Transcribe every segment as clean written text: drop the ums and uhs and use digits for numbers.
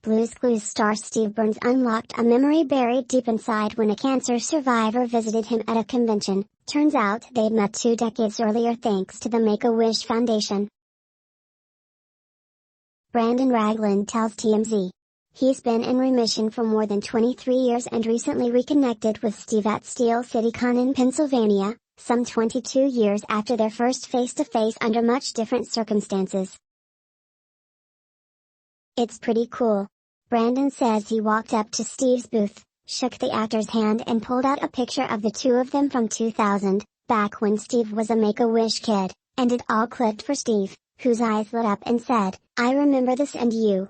Blue's Clues star Steve Burns unlocked a memory buried deep inside when a cancer survivor visited him at a convention. Turns out they'd met 2 decades earlier thanks to the Make-A-Wish Foundation. Brandon Ragland tells TMZ. He's been in remission for more than 23 years and recently reconnected with Steve at Steel City Con in Pennsylvania, some 22 years after their first face-to-face under much different circumstances. It's pretty cool. Brandon says he walked up to Steve's booth, shook the actor's hand and pulled out a picture of the two of them from 2000, back when Steve was a Make-A-Wish kid, and it all clicked for Steve, whose eyes lit up and said, "I remember this and you."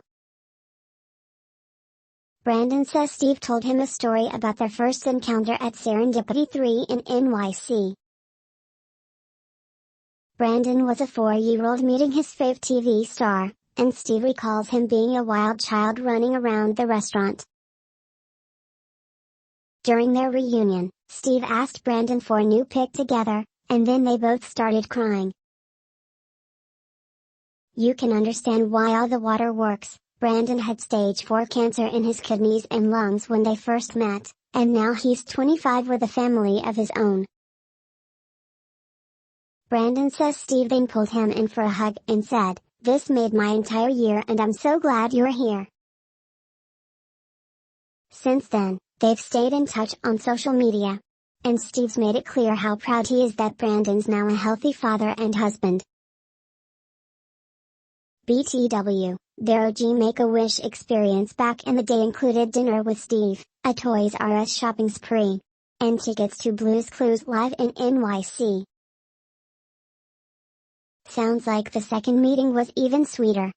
Brandon says Steve told him a story about their first encounter at Serendipity 3 in NYC. Brandon was a 4-year-old meeting his fave TV star, and Steve recalls him being a wild child running around the restaurant. During their reunion, Steve asked Brandon for a new pic together, and then they both started crying. You can understand why all the water works. Brandon had stage 4 cancer in his kidneys and lungs when they first met, and now he's 25 with a family of his own. Brandon says Steve then pulled him in for a hug and said, "This made my entire year and I'm so glad you're here." Since then, they've stayed in touch on social media. And Steve's made it clear how proud he is that Brandon's now a healthy father and husband. BTW, their OG Make-A-Wish experience back in the day included dinner with Steve, a Toys R Us shopping spree, and tickets to Blue's Clues live in NYC. Sounds like the second meeting was even sweeter.